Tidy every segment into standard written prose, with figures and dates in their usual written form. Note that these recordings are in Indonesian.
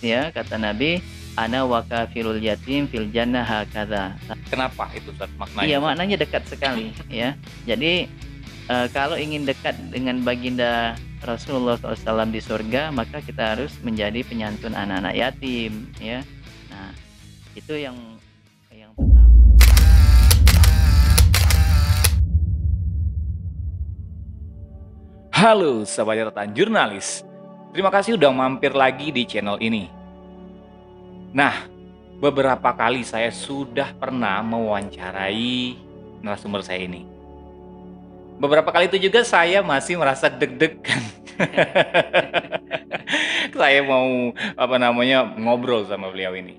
ya kata Nabi, "Ana wa kafilul yatim fil jannah hakadha." Kenapa itu Ustaz maknanya Iya, Ustaz? maknanya dekat sekali ya. Jadi, kalau ingin dekat dengan baginda Rasulullah SAW di surga, maka kita harus menjadi penyantun anak-anak yatim ya. Nah, itu yang pertama. Halo sahabat catatan jurnalis. Terima kasih udah mampir lagi di channel ini. Nah, beberapa kali saya sudah pernah mewawancarai narasumber saya ini. Beberapa kali itu juga saya masih merasa deg-degan. Saya mau ngobrol sama beliau ini.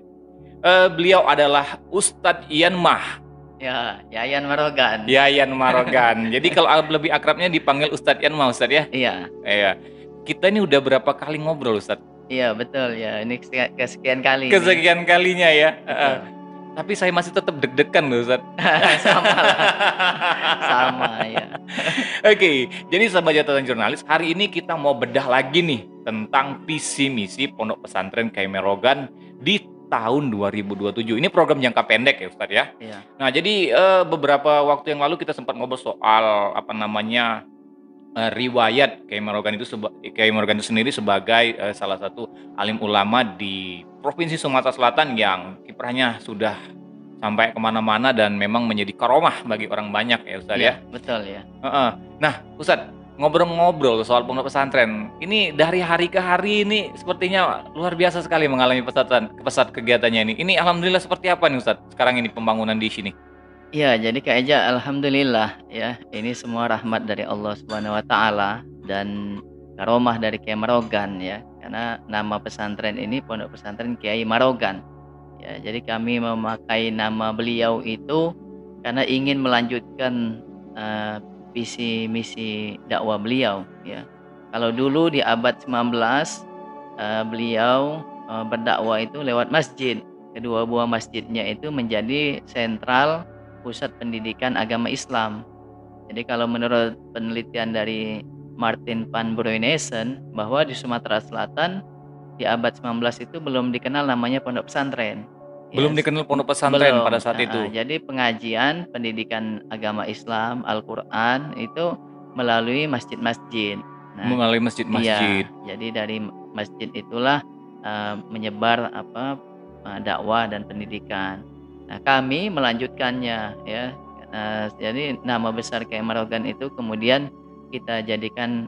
Beliau adalah Ustadz Ian Mah. Ya, Yayan Marogan. Yayan Marogan. Jadi kalau lebih akrabnya dipanggil Ustadz Ian Mah, Ustadz ya? Iya. Iya. Kita ini udah berapa kali ngobrol, Ustadz? Iya, betul ya. Ini kesekian kali nih. Kesekian kalinya ya. Betul. Tapi saya masih tetap deg-degan loh, Ustadz. Sama lah. Sama ya. Oke, jadi sahabat catatan jurnalis, hari ini kita mau bedah lagi nih tentang visi misi Pondok Pesantren Kiai Merogan di tahun 2027. Ini program jangka pendek ya Ustadz ya. Iya. Nah, jadi beberapa waktu yang lalu kita sempat ngobrol soal riwayat Kiai Merogan itu sendiri sebagai salah satu alim ulama di Provinsi Sumatera Selatan yang kiprahnya sudah sampai kemana-mana dan memang menjadi karomah bagi orang banyak ya Ustadz ya. Betul ya. Nah Ustadz, ngobrol-ngobrol soal pondok pesantren, ini dari hari ke hari ini sepertinya luar biasa sekali mengalami pesat kegiatannya ini. Ini alhamdulillah seperti apa nih Ustadz sekarang ini pembangunan di sini? Iya, jadi Kak Eja, alhamdulillah ya, ini semua rahmat dari Allah Subhanahu wa taala dan karomah dari Kiai Marogan ya. Karena nama pesantren ini Pondok Pesantren Kiai Marogan. Ya, jadi kami memakai nama beliau itu karena ingin melanjutkan visi misi dakwah beliau ya. Kalau dulu di abad 19 beliau berdakwah itu lewat masjid. Kedua buah masjidnya itu menjadi sentral pusat pendidikan agama Islam. Jadi kalau menurut penelitian dari Martin van Bruynesen bahwa di Sumatera Selatan di abad 19 itu belum dikenal namanya pondok pesantren. Belum dikenal pondok pesantren pada saat itu. Jadi pengajian pendidikan agama Islam Al-Qur'an itu melalui masjid-masjid. Melalui masjid-masjid. Iya, jadi dari masjid itulah menyebar dakwah dan pendidikan. Nah, kami melanjutkannya ya. Jadi nama besar Kiai Marogan itu kemudian kita jadikan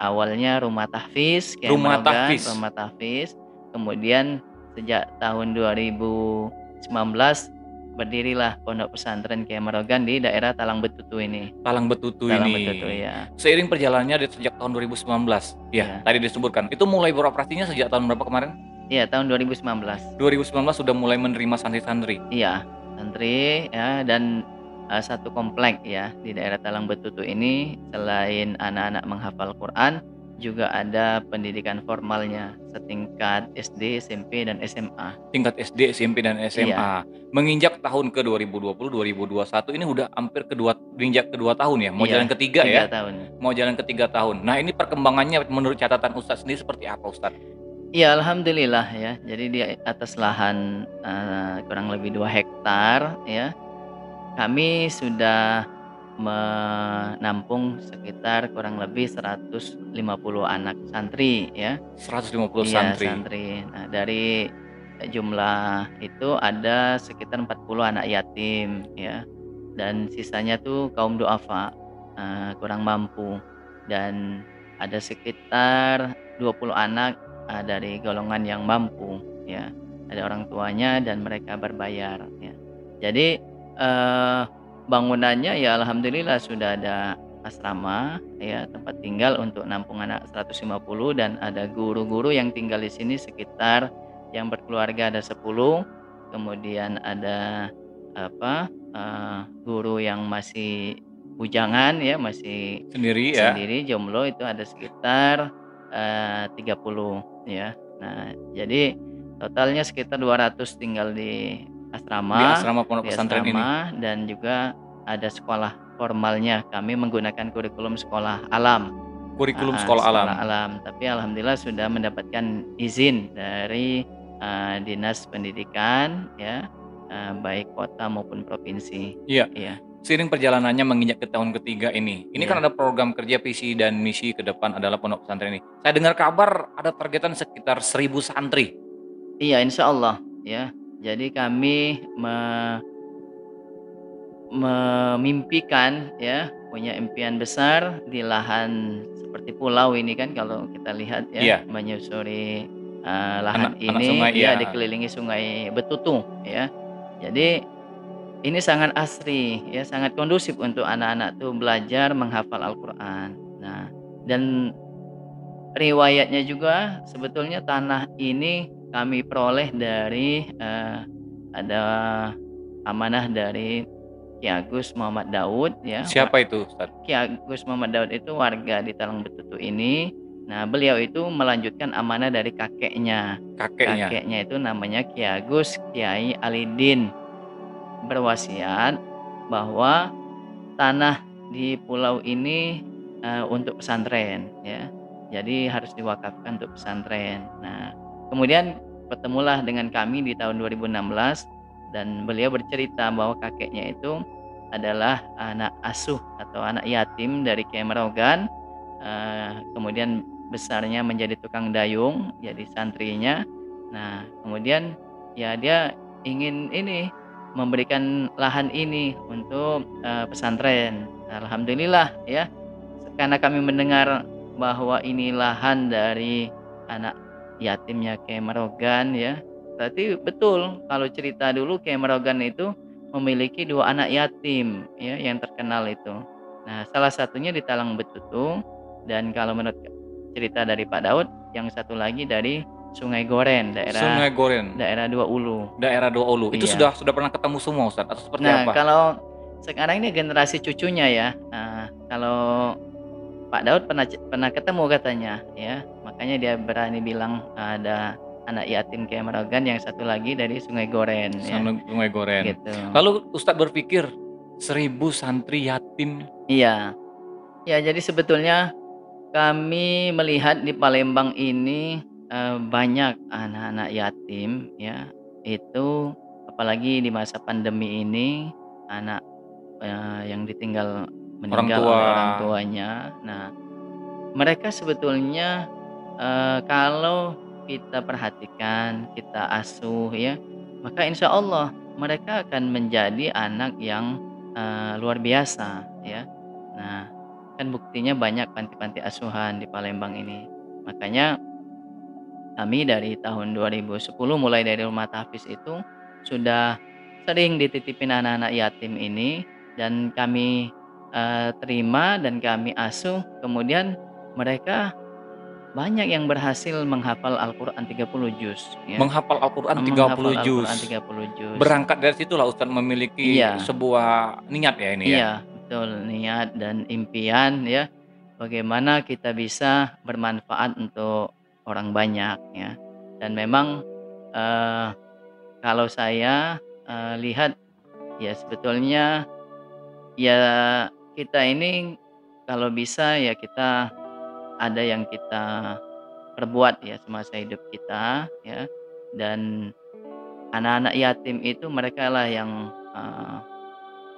awalnya rumah tahfiz Kiai Marogan, rumah tahfiz. Kemudian sejak tahun 2019 berdirilah Pondok Pesantren Kiai Marogan di daerah Talang Betutu ini. Talang Betutu ini. Ya. Seiring perjalanannya sejak tahun 2019. Ya, tadi disebutkan. Itu mulai beroperasinya sejak tahun berapa kemarin? Iya, tahun 2019. 2019 sudah mulai menerima santri-santri. Iya, santri ya, dan satu komplek ya di daerah Talang Betutu ini selain anak-anak menghafal Quran juga ada pendidikan formalnya setingkat SD, SMP dan SMA. Tingkat SD, SMP dan SMA. Iya. Menginjak tahun ke 2020, 2021 ini udah hampir menginjak kedua tahun ya. Mau jalan ketiga ya. 3 tahun. Mau jalan ketiga tahun. Nah, ini perkembangannya menurut catatan Ustadz sendiri seperti apa Ustadz? Iya, alhamdulillah ya. Jadi di atas lahan kurang lebih 2 hektar ya, kami sudah menampung sekitar kurang lebih 150 anak santri ya. 150 santri. Nah, dari jumlah itu ada sekitar 40 anak yatim ya. Dan sisanya tuh kaum duafa, kurang mampu. Dan ada sekitar 20 anak dari golongan yang mampu ya, ada orang tuanya dan mereka berbayar ya. Jadi bangunannya ya alhamdulillah sudah ada asrama ya, tempat tinggal untuk nampung anak 150 dan ada guru-guru yang tinggal di sini sekitar yang berkeluarga ada 10, kemudian ada guru yang masih bujangan ya, masih sendiri jomblo itu ada sekitar 30 ya. Nah, jadi totalnya sekitar 200 tinggal di asrama pondok pesantren ini, dan juga ada sekolah formalnya. Kami menggunakan kurikulum sekolah alam. Kurikulum sekolah alam. sekolah alam. Tapi alhamdulillah sudah mendapatkan izin dari, Dinas Pendidikan ya, baik kota maupun provinsi. Iya, Iya seiring perjalanannya menginjak ke tahun ketiga ini kan iya. ada program kerja visi dan misi ke depan adalah pondok pesantren ini. Saya dengar kabar ada targetan sekitar 1.000 santri. Iya insyaallah ya. Jadi kami memimpikan ya, punya impian besar di lahan seperti pulau ini kan kalau kita lihat ya, Iya, menyusuri, lahan anak ini sungai, iya, ya dikelilingi Sungai Betutu ya. Jadi ini sangat asri ya, sangat kondusif untuk anak-anak tuh belajar menghafal Al-Qur'an. Nah, dan riwayatnya juga sebetulnya tanah ini kami peroleh dari, ada amanah dari Ki Agus Muhammad Daud ya. Siapa itu Ustaz? Ki Agus Muhammad Daud itu warga di Talang Betutu ini. Nah, beliau itu melanjutkan amanah dari kakeknya. Kakeknya. Kakeknya itu namanya Ki Agus Kiai Alidin, berwasiat bahwa tanah di pulau ini, untuk pesantren ya. Jadi harus diwakafkan untuk pesantren. Nah, kemudian bertemulah dengan kami di tahun 2016 dan beliau bercerita bahwa kakeknya itu adalah anak asuh atau anak yatim dari Kiai Merogan, kemudian besarnya menjadi tukang dayung, jadi santrinya. Nah, kemudian ya dia ingin ini memberikan lahan ini untuk, pesantren. Alhamdulillah ya, karena kami mendengar bahwa ini lahan dari anak yatimnya Kiai Merogan ya, berarti betul kalau cerita dulu Kiai Merogan itu memiliki 2 anak yatim ya yang terkenal itu. Nah, salah satunya di Talang Betutu dan kalau menurut cerita dari Pak Daud, yang satu lagi dari Sungai Goren, daerah Sungai Goren, daerah Dua Ulu. daerah Dua Ulu. Itu Iya. sudah pernah ketemu semua Ustaz atau seperti Nah, apa? kalau sekarang ini generasi cucunya ya, kalau Pak Daud pernah ketemu katanya ya, makanya dia berani bilang ada anak yatim Kiai Merogan, yang satu lagi dari Sungai Goren ya, Sungai Goren. gitu. Lalu Ustaz berpikir 1.000 santri yatim. Iya. Ya jadi sebetulnya kami melihat di Palembang ini, banyak anak-anak yatim ya, itu apalagi di masa pandemi ini, anak, yang Orang meninggal tua. oleh orang tuanya. Nah, mereka sebetulnya, kalau kita perhatikan, kita asuh ya, maka insya Allah mereka akan menjadi anak yang, luar biasa ya. Nah, kan buktinya banyak panti-panti asuhan di Palembang ini. Makanya kami dari tahun 2010 mulai dari rumah tahfiz itu sudah sering dititipin anak-anak yatim ini dan kami, terima dan kami asuh, kemudian mereka banyak yang berhasil menghafal Al-Qur'an 30 juz ya, Menghafal Al-Qur'an 30 menghafal Al-Qur'an juz. 30 juz. Berangkat dari situlah Ustaz memiliki Iya sebuah niat ya ini ya? iya, betul, niat dan impian ya, bagaimana kita bisa bermanfaat untuk orang banyak ya. Dan memang, eee, kalau saya, lihat ya sebetulnya ya kita ini kalau bisa ya kita ada yang kita perbuat ya semasa hidup kita ya, dan anak-anak yatim itu merekalah yang,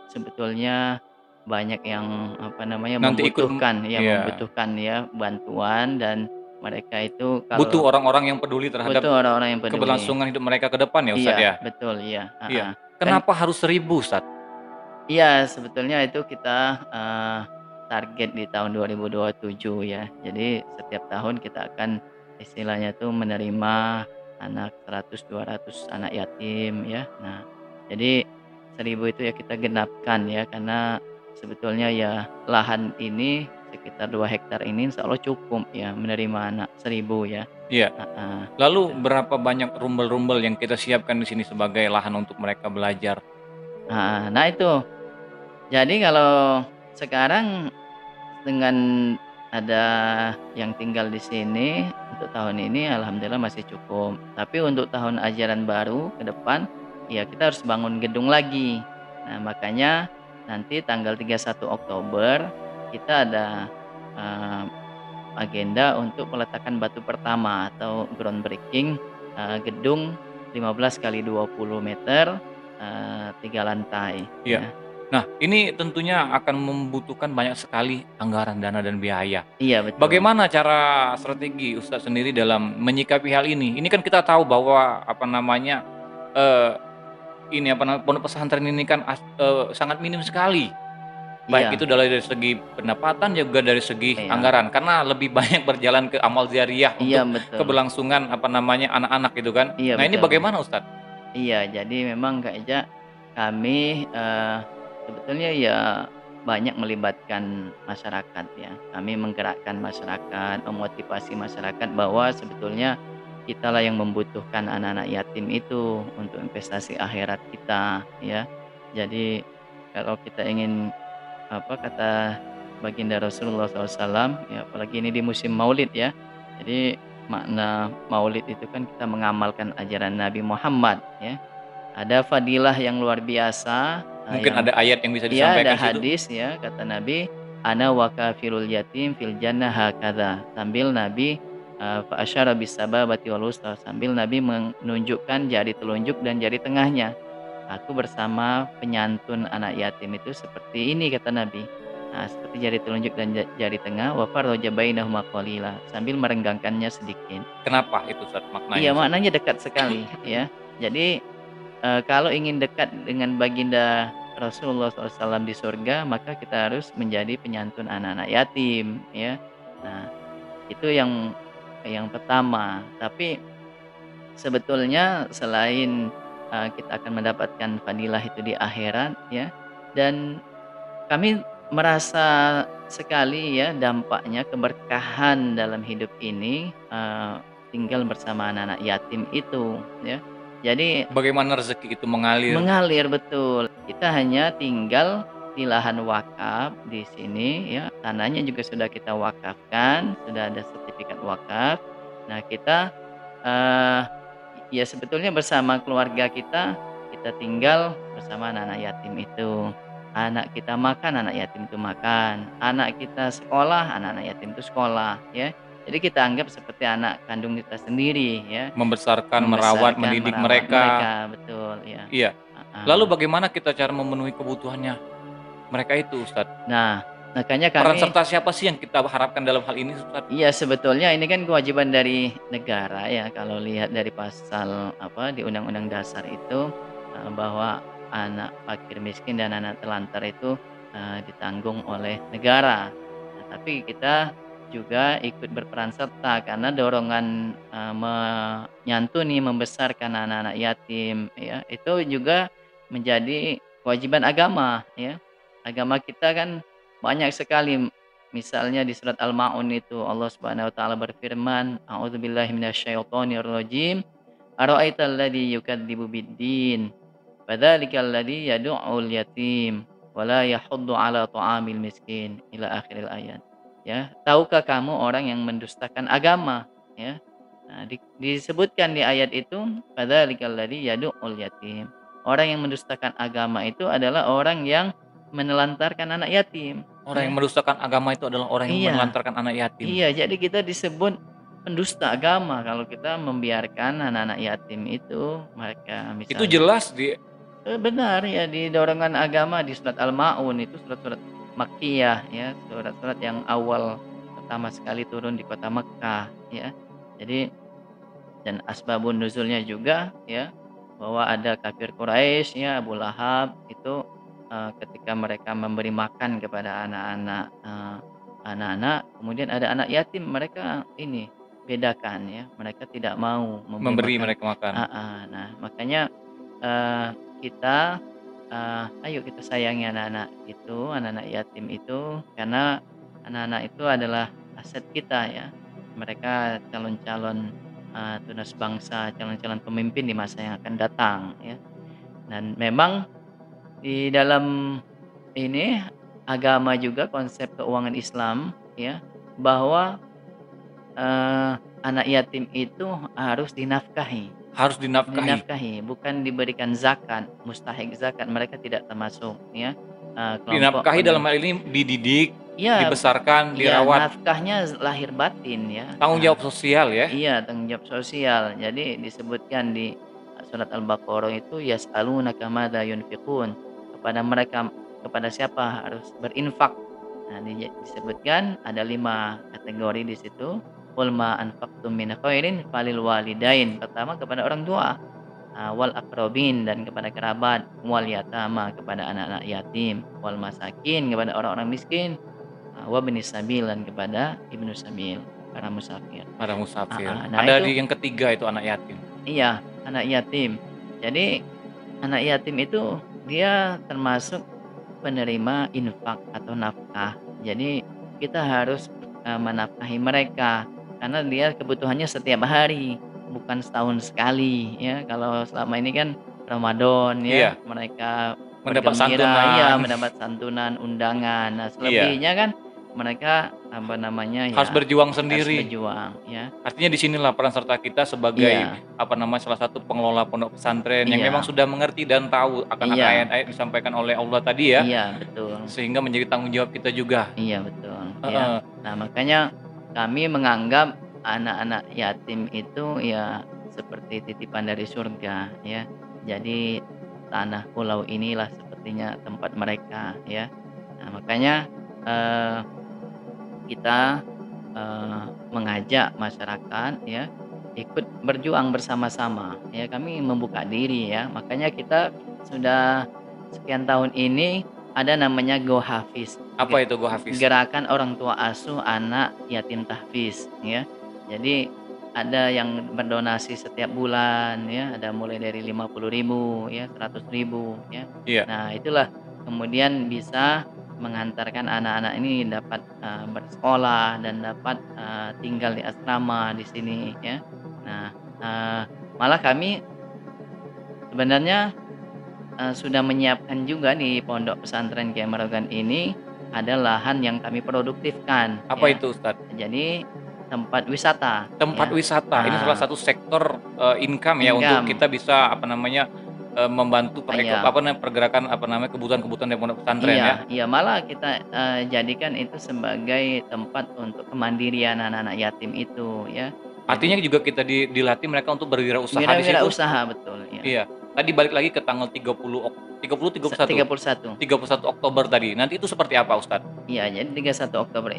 sebetulnya banyak yang apa namanya, Nanti ikut iya, membutuhkan ya bantuan dan mereka itu butuh kalau orang-orang yang peduli terhadap butuh orang-orang yang peduli. keberlangsungan hidup mereka ke depan ya Ustaz Iya, ya? betul, iya, Iya. heeh. Kan Kenapa harus 1.000 Ustaz? iya, sebetulnya itu kita, target di tahun 2027 ya. Jadi setiap tahun kita akan istilahnya tuh menerima anak 100, 200 anak yatim ya. Nah, jadi 1.000 itu ya kita genapkan ya, karena sebetulnya ya lahan ini sekitar 2 hektar ini insya Allah cukup ya menerima anak 1.000 ya, Iya. heeh, Lalu gitu. berapa banyak rumbel-rumbel yang kita siapkan di sini sebagai lahan untuk mereka belajar? Heeh, nah itu. Jadi kalau sekarang dengan ada yang tinggal di sini untuk tahun ini alhamdulillah masih cukup. Tapi untuk tahun ajaran baru ke depan, ya kita harus bangun gedung lagi. Nah, makanya nanti tanggal 31 Oktober kita ada, eee, agenda untuk peletakan batu pertama atau groundbreaking gedung 15 kali 20 meter, 3 lantai Iya. ya. Nah, ini tentunya akan membutuhkan banyak sekali anggaran, dana, dan biaya. Iya betul. Bagaimana cara strategi Ustadz sendiri dalam menyikapi hal ini? Ini kan kita tahu bahwa apa namanya, eee, pondok pesantren ini kan sangat minim sekali, baik Iya, itu dari segi pendapatan juga dari segi iya. anggaran, karena lebih banyak berjalan ke amal jariah Iya untuk betul. keberlangsungan apa namanya, anak-anak gitu kan. Iya Nah, ini betul. bagaimana Ustadz? Iya, jadi memang Kak Eja, kami, sebetulnya ya banyak melibatkan masyarakat ya. Kami menggerakkan masyarakat, memotivasi masyarakat bahwa sebetulnya kitalah yang membutuhkan anak-anak yatim itu untuk investasi akhirat kita ya. Jadi kalau kita ingin, apa kata baginda Rasulullah SAW ya, apalagi ini di musim Maulid ya. Jadi makna Maulid itu kan kita mengamalkan ajaran Nabi Muhammad ya. Ada fadilah yang luar biasa, Mungkin yang ada ayat yang bisa ya ada disampaikan di situ? hadis ya kata Nabi, "Ana wa kafilul yatim fil jannah hakadha." Sambil Nabi, fa asyara bis sababati wal wusta, sambil Nabi menunjukkan jari telunjuk dan jari tengahnya. "Aku bersama penyantun anak yatim itu seperti ini," kata Nabi. Nah, seperti jari telunjuk dan jari tengah, wa farraja bainahuma qalila, sambil merenggangkannya sedikit. Kenapa itu Ustadz maknanya Iya, Ustadz? maknanya dekat sekali ya. Jadi kalau ingin dekat dengan baginda Rasulullah SAW di surga, maka kita harus menjadi penyantun anak-anak yatim, ya. Nah, itu yang pertama. Tapi sebetulnya selain, kita akan mendapatkan fadilah itu di akhirat, ya, dan kami merasa sekali ya dampaknya, keberkahan dalam hidup ini, tinggal bersama anak-anak yatim itu, ya. Jadi Bagaimana rezeki itu mengalir? mengalir, betul. Kita hanya tinggal di lahan wakaf di sini ya, tanahnya juga sudah kita wakafkan, sudah ada sertifikat wakaf. Nah kita, eee, ya sebetulnya bersama keluarga kita tinggal bersama anak-anak yatim itu. Anak kita makan, anak yatim itu makan. Anak kita sekolah, anak-anak yatim itu sekolah, ya. Jadi kita anggap seperti anak kandung kita sendiri ya. Membesarkan, merawat, Membesarkan, mendidik merawat mereka. mereka, betul, ya. Iya. Heeh. Lalu bagaimana kita cara memenuhi kebutuhannya mereka itu, Ustadz? Nah, makanya Peran kami serta siapa sih yang kita harapkan dalam hal ini, Ustadz? iya sebetulnya ini kan kewajiban dari negara ya, kalau lihat dari pasal apa, di Undang-Undang Dasar itu, bahwa anak fakir miskin dan anak telantar itu, ditanggung oleh negara. Nah, tapi kita juga ikut berperan serta karena dorongan, menyantuni, membesarkan anak-anak yatim ya, itu juga menjadi kewajiban agama ya. Agama kita kan banyak sekali. Misalnya di surat Al-Maun itu Allah Subhanahu wa taala berfirman, "A'udzubillahi minasyaitonirrajim. Ara'aital ladzi yukadzibu bid-din, fadzalikal ladzi yad'ul yatim wa la yahuddu 'ala ta'amil miskin." Ila akhiril ayat. Ya, tahukah kamu orang yang mendustakan agama? Ya. Nah, disebutkan di ayat itu, "Fadzalikal ladzi yad'ul yatim." Orang yang mendustakan agama itu adalah orang yang menelantarkan anak yatim, Orang yang ya. mendustakan agama itu adalah orang yang Iya, menelantarkan anak yatim. iya, jadi kita disebut pendusta agama kalau kita membiarkan anak-anak yatim itu mereka Itu misalnya jelas di benar ya di dorongan agama di surat Al-Maun itu surat-surat Makkiyah ya, surat-surat yang awal pertama sekali turun di kota Mekkah ya. Jadi dan asbabun nuzulnya juga ya, bahwa ada kafir Quraisy ya, Abu Lahab itu, ketika mereka memberi makan kepada anak-anak, kemudian ada anak yatim, mereka ini bedakan ya, mereka tidak mau memberi memberi makan mereka makan. nah makanya, eee, kita, ayo kita sayangi anak-anak yatim itu, karena anak-anak itu adalah aset kita ya. Mereka calon-calon, tunas bangsa, calon-calon pemimpin di masa yang akan datang ya. Dan memang di dalam ini agama juga konsep keuangan Islam ya, bahwa, anak yatim itu harus dinafkahi. Harus dinafkahi. Dinafkahi, bukan diberikan zakat, mustahik zakat, mereka tidak termasuk ya, kelompok Dinafkahi dalam hal ini dididik, Iya, dibesarkan, iya, dirawat, nafkahnya lahir batin ya. tanggung jawab sosial ya? Iya, tanggung jawab sosial. Jadi disebutkan di surat Al-Baqarah itu yas'alunaka madza yunfiqun. Kepada siapa harus berinfak. Nah, disebutkan ada 5 kategori di situ. Qul ma anfaqtum min khairin falil walidain. Pertama kepada orang tua, wal aqrabin dan kepada kerabat, wal yatama kepada anak-anak yatim, wal masakin kepada orang-orang miskin, wa binis sabil dan kepada ibnu sabil, para musafir. Para musafir. Nah Ada itu di yang ketiga itu anak yatim. iya, anak yatim. Jadi anak yatim itu dia termasuk penerima infak atau nafkah. Jadi kita harus menafkahi mereka karena dia kebutuhannya setiap hari, bukan setahun sekali ya. Kalau selama ini kan Ramadan ya, Iya, mereka mendapat bergembira, iya, santunan. mendapat santunan, undangan. Nah, Iya, selebihnya kan mereka apa namanya harus ya berjuang harus sendiri. berjuang ya. Artinya di sinilah peran serta kita sebagai, Iya, apa namanya, salah satu pengelola pondok pesantren yang memang iya, sudah mengerti dan tahu akan iya, ayat-ayat disampaikan oleh Allah tadi ya, iya, betul. sehingga menjadi tanggung jawab kita juga. Iya betul, ya. Heeh. Nah makanya kami menganggap anak-anak yatim itu ya seperti titipan dari surga ya. Jadi tanah pulau inilah sepertinya tempat mereka ya. Nah makanya eh, kita mengajak masyarakat ya ikut berjuang bersama-sama ya. Kami membuka diri ya. Makanya kita sudah sekian tahun ini ada namanya Go Hafiz. Apa itu Go Hafiz? Gerakan orang tua asuh anak yatim tahfiz ya. Jadi ada yang berdonasi setiap bulan ya, ada mulai dari 50.000 ya, 100.000 ya. Iya. Nah, itulah kemudian bisa mengantarkan anak-anak ini dapat bersekolah dan dapat tinggal di asrama di sini ya. Nah, malah kami sebenarnya sudah menyiapkan juga di pondok pesantren Kiai Merogan ini ada lahan yang kami produktifkan Apa ya. itu Ustadz? Jadi tempat wisata Tempat ya. wisata, ini salah satu sektor, income ya untuk Income. kita bisa, apa namanya, membantu Iya. pergerakan, apa namanya, kebutuhan-kebutuhan dari pondok pesantren ya? Iya, iya malah kita jadikan itu sebagai tempat untuk kemandirian anak-anak yatim itu ya. Artinya Jadi juga kita dilatih mereka untuk berwirausaha di situ? wirausaha betul ya. Iya. Tadi balik lagi ke tanggal 30, 31? 31. 31 Oktober tadi. Nanti itu seperti apa Ustadz? Iya, jadi 31 Oktober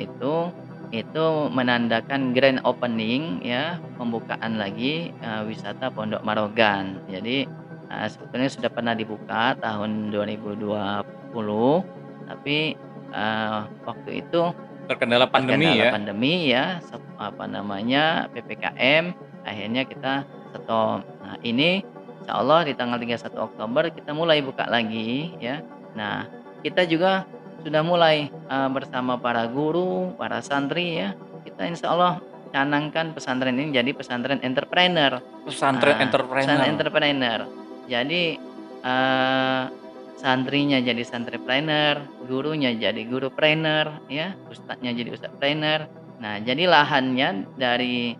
itu menandakan grand opening ya, pembukaan lagi wisata Pondok Marogan. Jadi sebetulnya sudah pernah dibuka tahun 2020, tapi waktu itu Terkendala pandemi terkendala ya? pandemi ya, apa namanya, PPKM, akhirnya kita stop. Nah, ini insya Allah di tanggal 31 Oktober kita mulai buka lagi ya. Nah, kita juga sudah mulai bersama para guru, para santri ya, kita insya Allah canangkan pesantren ini jadi pesantren entrepreneur. Pesantren Pesantren entrepreneur. entrepreneur. Jadi santrinya jadi santripreneur, gurunya jadi gurupreneur, ya, ustadznya jadi ustadzpreneur. Nah, jadi lahannya dari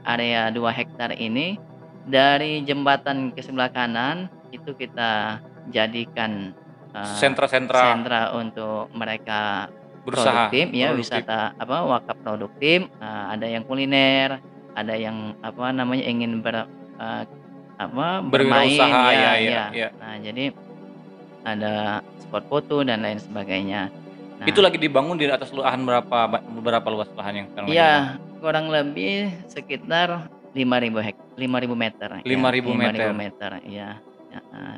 area 2 hektar ini, dari jembatan ke sebelah kanan itu kita jadikan Sentra-sentra sentra untuk mereka berusaha, produktif ya, produktif. wisata wakaf produktif. Ada yang kuliner, ada yang apa namanya ingin bermain Berwirausaha, ya ya, ya ya. ya. Nah, jadi ada spot foto dan lain sebagainya. Itu Nah, lagi dibangun di atas lahan berapa luas lahan yang sekarang lagi dibangun? iya kurang lebih sekitar 5.000 meter ya, 5.000 5.000 meter. meter ya.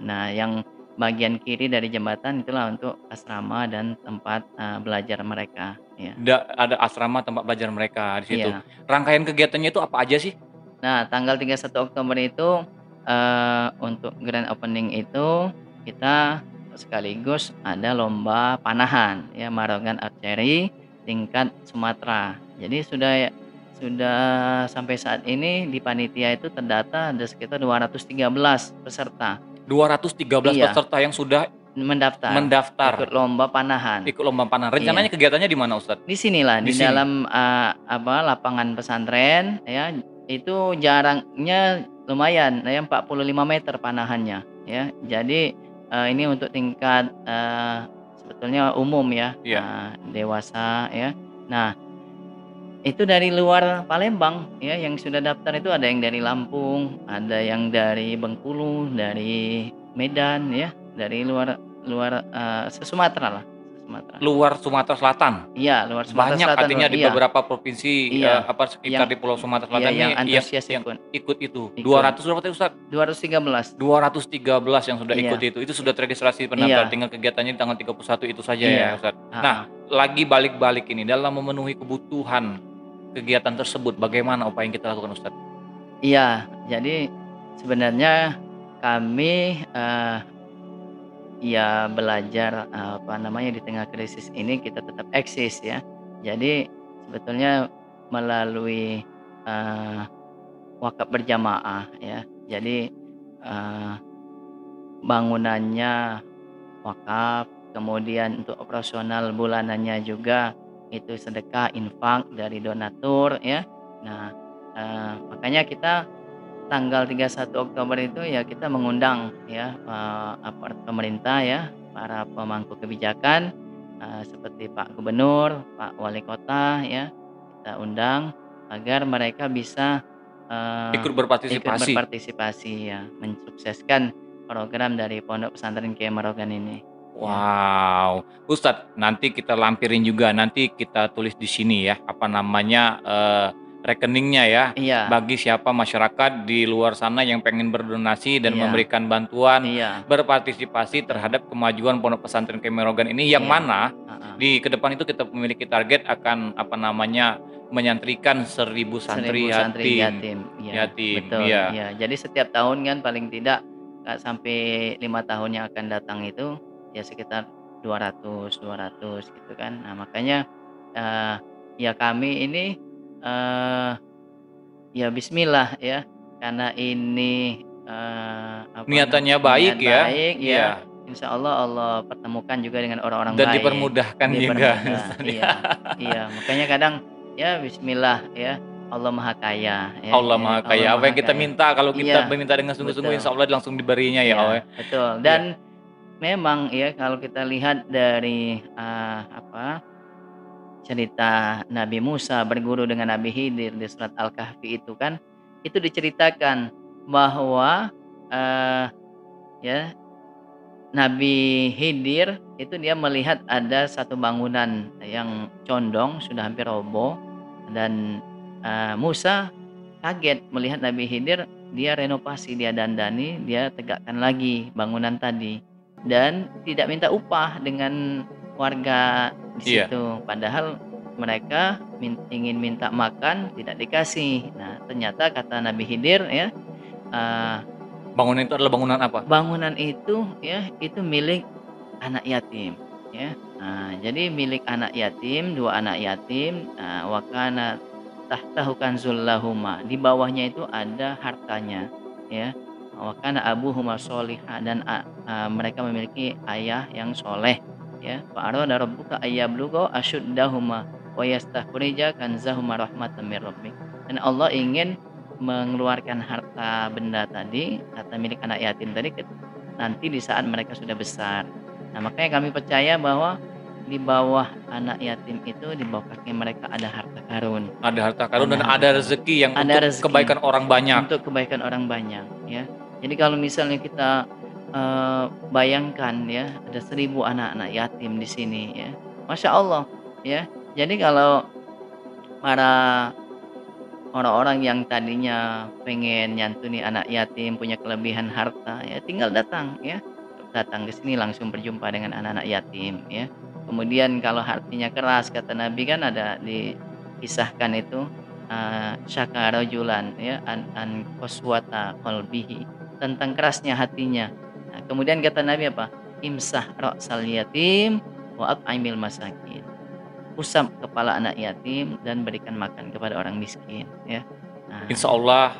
Nah, yang bagian kiri dari jembatan itulah untuk asrama dan tempat belajar mereka ya. Ada asrama tempat belajar mereka di situ. Iya. Rangkaian kegiatannya itu apa aja sih? Nah, tanggal 31 Oktober itu untuk grand opening itu kita sekaligus ada lomba panahan ya, Marogan Archery tingkat Sumatera. Jadi sudah sampai saat ini di panitia itu terdata ada sekitar 213 peserta. 213 Iya, peserta yang sudah mendaftar ikut mendaftar lomba panahan. ikut lomba panahan. Iya. Rencananya kegiatannya di mana Ustadz? Di sinilah, Di di sini. dalam, lapangan pesantren ya, itu jaraknya lumayan ya, 45 meter panahannya ya. Jadi, ini untuk tingkat, sebetulnya umum ya, Iya. dewasa ya. Nah, itu dari luar Palembang ya, yang sudah daftar itu ada yang dari Lampung, ada yang dari Bengkulu, dari Medan ya, dari luar luar, se-Sumatera lah, se-Sumatera. Luar Sumatera Selatan? Iya, luar Sumatera Banyak Selatan, artinya di iya beberapa provinsi, iya, sekitar yang di Pulau Sumatera iya, Selatan yang nih antusias yang ikut ikut itu. ikut. 200 berapa tadi Ustaz? 213. 213 yang sudah ikut Iya, itu. Itu sudah terregistrasi pendaftar, iya, tinggal kegiatannya di tanggal 31 itu saja ya iya, Ustaz. Nah, heeh. lagi balik-balik ini, dalam memenuhi kebutuhan kegiatan tersebut, bagaimana upaya yang kita lakukan Ustaz? Iya, jadi sebenarnya kami, ya belajar, apa namanya, di tengah krisis ini kita tetap eksis ya. Jadi sebetulnya melalui, eee, wakaf berjamaah ya. Jadi, eee, bangunannya wakaf, kemudian untuk operasional bulanannya juga itu sedekah, infak dari donatur ya. Nah, makanya kita tanggal 31 Oktober itu ya kita mengundang ya, aparat pemerintah ya, para pemangku kebijakan, seperti Pak Gubernur, Pak Wali Kota ya, kita undang agar mereka bisa, Ikut ikut berpartisipasi. berpartisipasi ya, mensukseskan program dari Pondok Pesantren Kiai Merogan ini, ya. Wow, Ustadz, nanti kita lampirin juga, nanti kita tulis di sini ya, apa namanya, rekeningnya ya, Iya bagi siapa masyarakat di luar sana yang pengen berdonasi dan iya memberikan bantuan, iya, berpartisipasi betul, terhadap kemajuan Pondok Pesantren Kemerogan ini, yang iya, mana heeh. di ke depan itu kita memiliki target akan, apa namanya, menyantrikan 1.000 1.000 santri santri yatim. yatim, iya, Yatim, betul, iya. iya. Jadi setiap tahun kan paling tidak, sampai 5 tahun yang akan datang itu, ya sekitar 200 gitu kan. Nah makanya, eee, ya kami ini, eee, ya bismillah ya, karena ini, apa Niatannya baik niat ya, baik iya. ya, insya Allah Allah pertemukan juga dengan orang-orang Dan baik, dipermudahkan juga dipermudah, Ustaz ya. iya iya. Makanya kadang, ya bismillah ya, Allah Maha Kaya ya, Allah jadi Maha Allah Kaya, apa Maha yang kita Kaya. minta, kalau kita Iya, meminta dengan sungguh-sungguh betul, insya Allah langsung diberinya ya Allah iya, ya. betul. Iya. Dan memang ya kalau kita lihat dari, apa, cerita Nabi Musa berguru dengan Nabi Khidir di surat Al-Kahfi itu kan, itu diceritakan bahwa, eee, ya Nabi Khidir itu dia melihat ada satu bangunan yang condong sudah hampir roboh dan, Musa kaget melihat Nabi Khidir, dia renovasi, dia dandani, dia tegakkan lagi bangunan tadi dan tidak minta upah dengan warga di Iya. situ. Padahal mereka ingin minta makan tidak dikasih. Nah ternyata kata Nabi Khidir ya, eee Bangunan itu adalah bangunan apa? bangunan itu ya, itu milik anak yatim ya. Nah, jadi milik anak yatim, 2 anak yatim, wa kana tahtahu kanzul lahuma, di bawahnya itu ada hartanya ya. Wa kana abuhuma sholiha dan mereka memiliki ayah yang soleh ya. Fa arada rabbuka ayyablugha ashuddahuma wa yastakhrija kanzahuma rahmatan mir rabbik. Dan Allah ingin mengeluarkan harta benda tadi, harta milik anak yatim tadi nanti di saat mereka sudah besar. Nah, makanya kami percaya bahwa di bawah anak yatim itu, di bawah kaki mereka ada harta karun, Ada harta karun ada dan harta ada karun, rezeki yang ada untuk rezeki kebaikan orang banyak. untuk kebaikan orang banyak ya. Jadi kalau misalnya kita, bayangkan ya ada 1.000 anak-anak yatim di sini ya, Masya Allah ya. Jadi kalau para orang-orang yang tadinya pengen nyantuni anak yatim, punya kelebihan harta, ya tinggal datang ya. Datang ke sini langsung berjumpa dengan anak-anak yatim ya. Kemudian kalau hatinya keras kata Nabi kan ada dikisahkan itu, syaka rajulan ya an qaswata qalbihi, tentang kerasnya hatinya. Nah, kemudian kata Nabi apa? Imsah ra'sal yatim wa at'imil masakin. Usap kepala anak yatim dan berikan makan kepada orang miskin ya. Nah, Insya Allah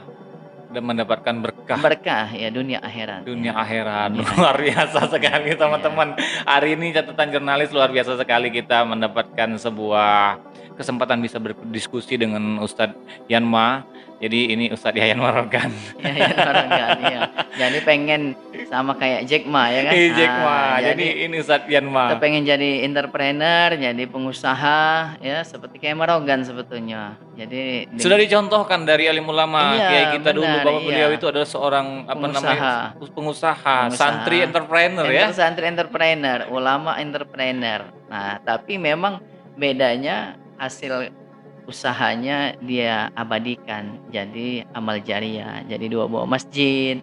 dan mendapatkan berkah berkah ya dunia akhirat dunia ya, akhirat. dunia Luar akhirat. biasa sekali Iya teman-teman. Hari ini catatan jurnalis luar biasa sekali, kita mendapatkan sebuah kesempatan bisa berdiskusi dengan Ustadz Yanma Jadi ini Ustadz Yayan Marogan. Yayan Marogan, iya. Jadi pengen sama kayak Jack Ma ya kan? Jack Ma. Jadi Jadi ini Ustadz Yayan kita Ma. pengen jadi entrepreneur, jadi pengusaha ya seperti kayak Marogan sebetulnya. Jadi Sudah dicontohkan dari alim ulama, kiai iya kita dulu, benar, bapak beliau iya. itu adalah seorang Pengusaha. pengusaha, Pengusaha, santri entrepreneur ya. santri entrepreneur, ulama entrepreneur. Nah, tapi memang bedanya hasil usahanya dia abadikan jadi amal jariah, jadi 2 buah masjid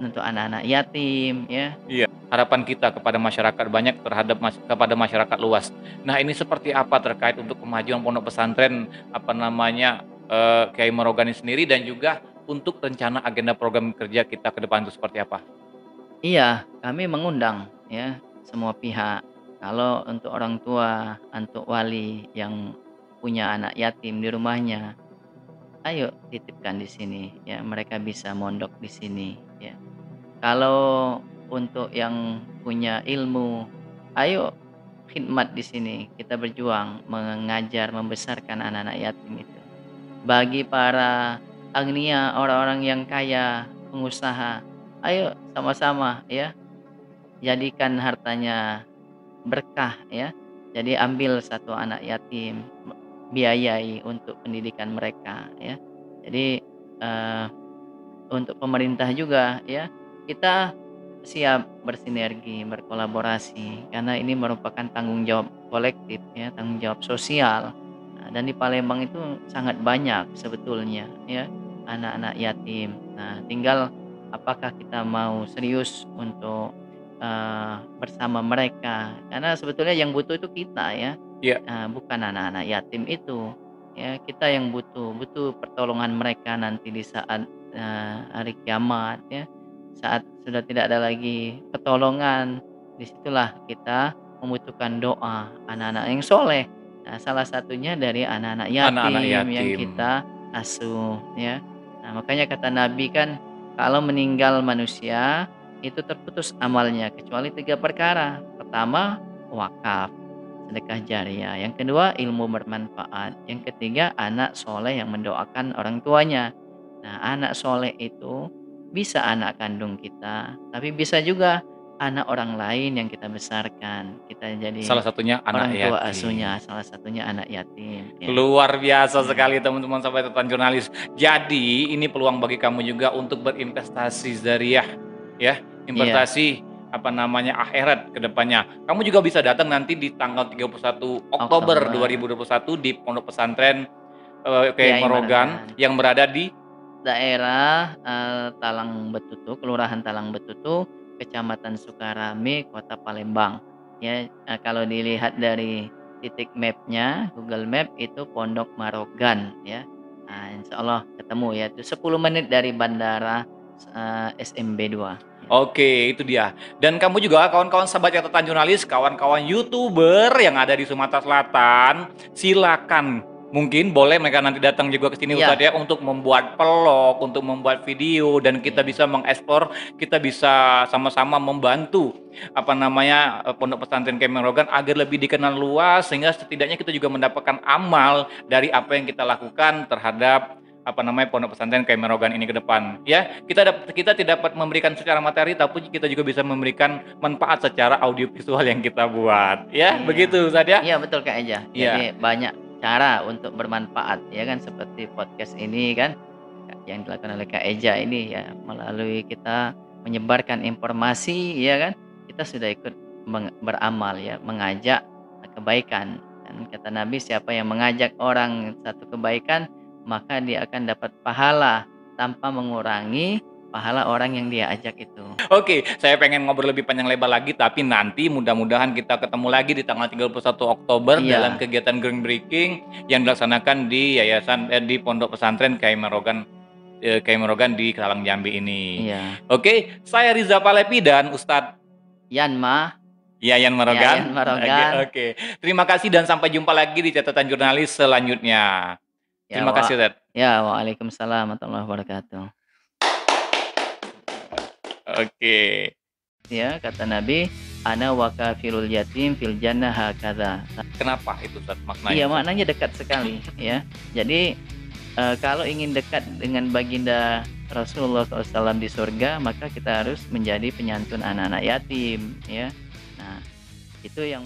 untuk anak-anak yatim ya. Iya, harapan kita kepada masyarakat banyak terhadap kepada masyarakat luas. Nah, ini seperti apa terkait untuk kemajuan pondok pesantren Kiai Marogan ini sendiri, dan juga untuk rencana agenda program kerja kita ke depan itu seperti apa? Iya, kami mengundang ya semua pihak. Kalau untuk orang tua, untuk wali yang punya anak yatim di rumahnya, ayo titipkan di sini ya, mereka bisa mondok di sini ya. Kalau untuk yang punya ilmu, ayo khidmat di sini. Kita berjuang mengajar, membesarkan anak-anak yatim itu. Bagi para agnia, orang-orang yang kaya, pengusaha, ayo sama-sama ya, jadikan hartanya berkah ya. Jadi ambil satu anak yatim, biayai untuk pendidikan mereka ya. Jadi untuk pemerintah juga ya, kita siap bersinergi, berkolaborasi karena ini merupakan tanggung jawab kolektif ya, tanggung jawab sosial. Nah, dan di Palembang itu sangat banyak sebetulnya ya anak-anak yatim. Nah, tinggal apakah kita mau serius untuk bersama mereka, karena sebetulnya yang butuh itu kita ya. Iya. Bukan anak-anak yatim itu ya, kita yang butuh pertolongan mereka nanti di saat hari kiamat ya, saat sudah tidak ada lagi pertolongan. Disitulah kita membutuhkan doa anak-anak yang soleh. Nah, salah satunya dari anak-anak Anak-anak yatim yang yatim. kita asuh ya. Nah, makanya kata Nabi kan, kalau meninggal manusia itu terputus amalnya kecuali 3 perkara. Pertama, wakaf, sedekah jariah. Yang kedua, ilmu bermanfaat. Yang ketiga, anak soleh yang mendoakan orang tuanya. Nah, anak soleh itu bisa anak kandung kita, tapi bisa juga anak orang lain yang kita besarkan. Kita jadi Salah satunya anak orang tua yatim. asuhnya, salah satunya anak yatim. Ya. Luar biasa Ya. sekali teman-teman sahabat catatan jurnalis. Jadi ini peluang bagi kamu juga untuk berinvestasi zariah ya, investasi akhirat ke depannya. Kamu juga bisa datang nanti di tanggal 31 Oktober 2021 di Pondok Pesantren Kiai Marogan yang berada di daerah Talang Betutu, Kelurahan Talang Betutu, Kecamatan Sukarame, Kota Palembang. Ya, kalau dilihat dari titik mapnya, Google Map itu Pondok Marogan ya. Nah, insya Allah ketemu ya. Itu 10 menit dari bandara SMB 2. Oke, itu dia. Dan kamu juga kawan-kawan sahabat catatan jurnalis, kawan-kawan YouTuber yang ada di Sumatera Selatan, silakan. Mungkin boleh mereka nanti datang juga ke sini Ustadz ya, untuk membuat vlog, untuk membuat video, dan kita bisa mengeksplor, kita bisa sama-sama membantu Pondok Pesantren Kiai Marogan agar lebih dikenal luas, sehingga setidaknya kita juga mendapatkan amal dari apa yang kita lakukan terhadap Pondok Pesantren Kiai Marogan ini ke depan ya. Kita tidak dapat memberikan secara materi, tapi kita juga bisa memberikan manfaat secara audiovisual yang kita buat ya. Begitu Ustadz ya. Iya betul Kak Eja. Jadi banyak cara untuk bermanfaat ya kan, seperti podcast ini kan yang dilakukan oleh Kak Eja ini ya, melalui kita menyebarkan informasi ya kan, kita sudah ikut beramal ya, mengajak kebaikan. Dan kata Nabi, siapa yang mengajak orang satu kebaikan, maka dia akan dapat pahala tanpa mengurangi pahala orang yang dia ajak itu. Oke, saya pengen ngobrol lebih panjang lebar lagi, tapi nanti mudah-mudahan kita ketemu lagi di tanggal 31 Oktober dalam kegiatan groundbreaking yang dilaksanakan di di Pondok Pesantren Kiai Marogan di Keralang Jambi ini. Oke, saya Riza Palepi dan Ustadz Yayan Marogan. Oke. Terima kasih dan sampai jumpa lagi di catatan jurnalis selanjutnya. Terima kasih, Ustadz. Ya, waalaikumsalam warahmatullahi wabarakatuh. Oke. Ya, kata Nabi, ana wakafilul yatim fil jannah hakadha. Kenapa itu Ustaz maknanya? Iya, maknanya dekat sekali ya. Jadi Kalau ingin dekat dengan baginda Rasulullah SAW di surga, maka kita harus menjadi penyantun anak-anak yatim, ya. Nah, itu yang